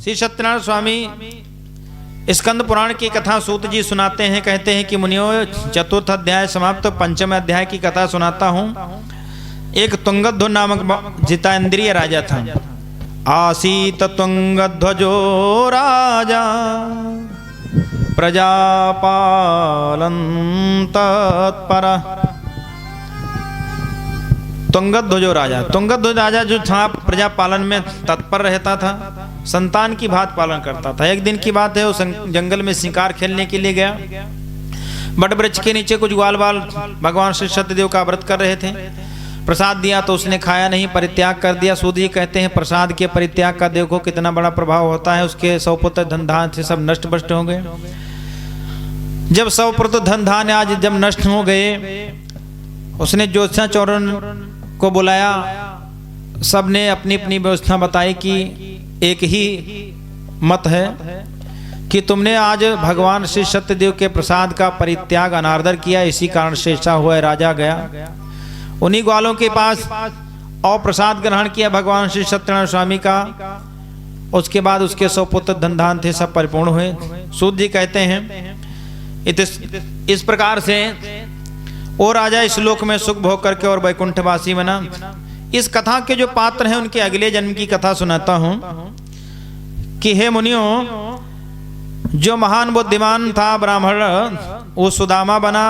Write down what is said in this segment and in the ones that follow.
श्री सत्यनारायण स्वामी स्कंद पुराण की कथा सूत जी सुनाते हैं। कहते हैं कि मुनियों, चतुर्थ अध्याय समाप्त, पंचम अध्याय की कथा सुनाता हूँ। एक तुंगध्वज नामक जितेंद्रिय राजा था। आसीत तुंगध्वजो राजा प्रजापालन तत्पर। तुंगध्वजो राजा, तुंगध्वज राजा जो था प्रजा पालन में तत्पर रहता था, संतान की भात पालन करता था। एक दिन की बात है, वो जंगल में शिकार खेलने के लिए गया। बट वृक्ष के नीचे कुछ ग्वाल बाल भगवान श्री सत्यदेव का व्रत कर रहे थे। प्रसाद दिया तो उसने खाया नहीं, परित्याग कर दिया। सूत जी कहते हैं प्रसाद के परित्याग का देखो कितना बड़ा प्रभाव होता है। उसके 100 पुत्र धन धान थे, सब नष्ट भ्रष्ट हो गए। जब 100 पुत्र धन धान आज जब नष्ट हो गए, उसने ज्योतिषा चौरन को बुलाया। सबने अपनी अपनी व्यवस्था बताई कि एक ही मत है कि तुमने आज भगवान श्री सत्यदेव के प्रसाद का परित्याग अनादर किया, इसी कारण से ऐसा हुआ। राजा गया उन्हीं ग्वालों के पास और प्रसाद ग्रहण किया भगवान श्री सत्यनारायण स्वामी का। उसके बाद उसके 100 पुत्र धन धान थे, सब परिपूर्ण हुए। सूत जी कहते हैं इस प्रकार से वो राजा इस लोक में सुख भोग करके और वैकुंठवासी बना। इस कथा के जो पात्र हैं उनके अगले जन्म की कथा सुनाता हूं कि हे मुनियों, जो महान बुद्धिमान था ब्राह्मण, वो सुदामा बना।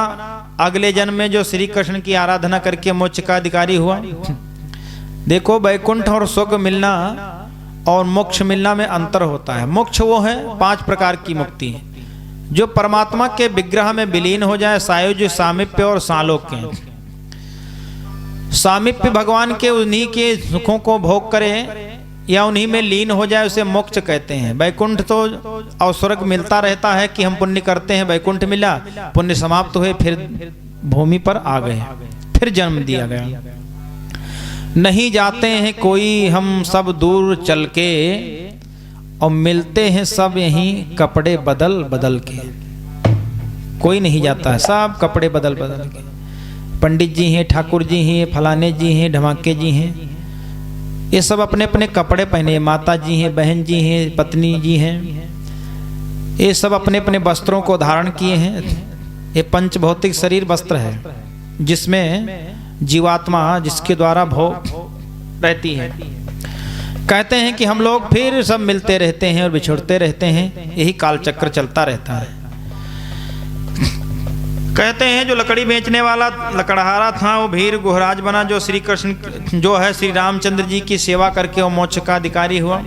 अगले जन्म में जो श्री कृष्ण की आराधना करके मोक्ष का अधिकारी हुआ। देखो, वैकुंठ और स्वर्ग मिलना और मोक्ष मिलना में अंतर होता है। मोक्ष वो है 5 प्रकार की मुक्ति है, जो परमात्मा के विग्रह में विलीन हो जाए, सायुज्य, सामीप्य और सालोक्य। सामीप्य भगवान के उन्हीं के सुखों को भोग करे या उन्हीं में लीन हो जाए, उसे मोक्ष कहते हैं। वैकुंठ तो और स्वर्ग मिलता रहता है कि हम पुण्य करते हैं, वैकुंठ मिला, पुण्य समाप्त हुए, फिर भूमि पर आ गए, फिर जन्म दिया गया। नहीं जाते हैं कोई हम सब दूर चल के, और मिलते हैं सब यहीं कपड़े बदल बदल के। कोई नहीं जाता है, सब कपड़े बदल बदल के। पंडित जी हैं, ठाकुर जी हैं, फलाने जी हैं, ढमाके जी हैं, ये सब अपने अपने कपड़े पहने। माता जी हैं, बहन जी हैं, पत्नी जी हैं, ये सब अपने अपने वस्त्रों को धारण किए हैं। ये पंच भौतिक शरीर वस्त्र है, जिसमें जीवात्मा जिसके द्वारा भोग रहती है। कहते हैं कि हम लोग फिर सब मिलते रहते हैं और बिछुड़ते रहते हैं, यही कालचक्र चलता रहता है। कहते हैं जो लकड़ी बेचने वाला लकड़हारा था, वो भीर गुहराज बना, जो श्री कृष्ण जो है श्री रामचंद्र जी की सेवा करके वो मोक्ष का अधिकारी हुआ।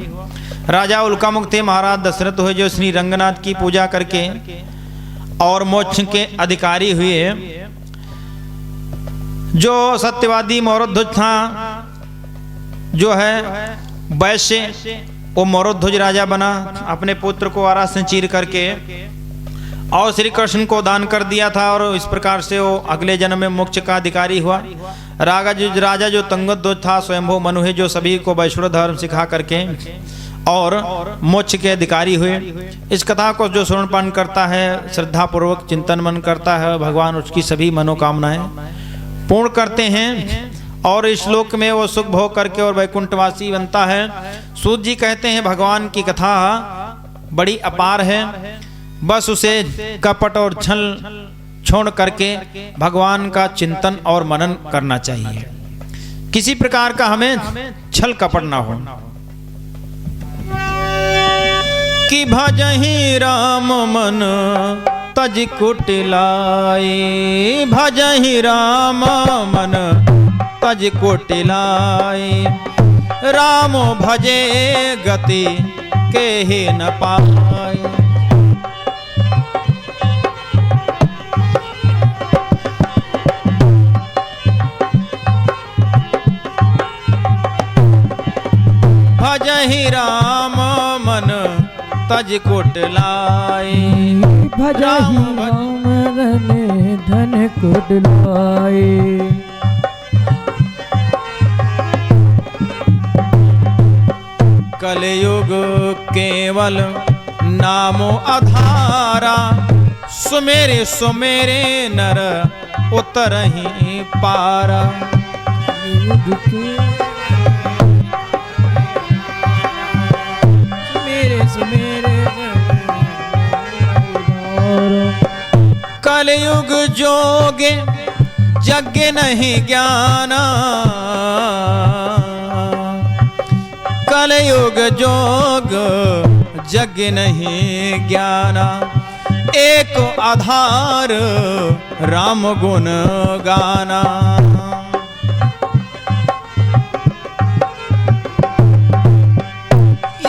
राजा उल्कामुख थे, महाराज दशरथ हुए, जो श्री रंगनाथ की पूजा करके और मोक्ष के अधिकारी हुए। जो सत्यवादी मौरध्वज था, जो है वैश्य, वो मौरध्वज राजा बना, अपने पुत्र को आरा से चीर करके और श्री कृष्ण को दान कर दिया था, और इस प्रकार से वो अगले जन्म में मोक्ष का अधिकारी हुआ। राजा जो तुंगध्वज था, स्वयंभू मनु है, जो सभी को वैष्णव धर्म सिखा करके और मोक्ष के अधिकारी हुए। इस कथा को जो श्रवणपान करता है, श्रद्धा पूर्वक चिंतन मन करता है, भगवान उसकी सभी मनोकामनाएं पूर्ण करते हैं, और इस श्लोक में वो सुख भोग करके और वैकुंठवासी बनता है। सूत जी कहते हैं भगवान की कथा बड़ी अपार है, बस उसे कपट और छल छोड़ करके भगवान का चिंतन और मनन करना चाहिए। किसी प्रकार का हमें छल कपट ना हो। कि भजहि राम मन तज कुटिलाई, भजहि राम मन तज कुटिलाई, राम भजे गति केहि न पाए। भजहि राम मन तज कुटिलाई, भजहि राम रने धन कुटिलाई। कलयुग केवल नामो आधारा, सुमेरे सुमेरे नर उतरहि पारा। मेरे कलयुग जोगे यज्ञ नहीं ज्ञाना, कलयुग जोग यज्ञ नहीं ज्ञाना, एक आधार राम गुण गाना।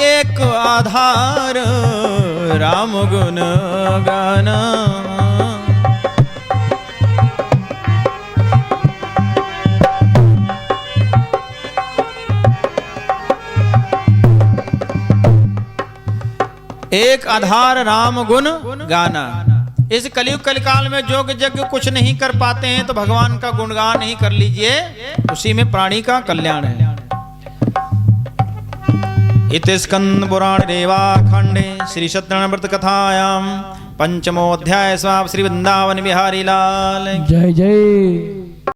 एक आधार राम गुण गाना। एक आधार राम गुण गाना। इस कलयुग कलिकाल में जोग यज्ञ कुछ नहीं कर पाते हैं तो भगवान का गुणगान ही कर लीजिए, उसी में प्राणी का कल्याण है। इति स्कंद पुराण रेवा खंडे श्री सत्यनारायण व्रत कथायाम पंचमोऽध्याय। श्री वृंदावन बिहारी लाल जय जय।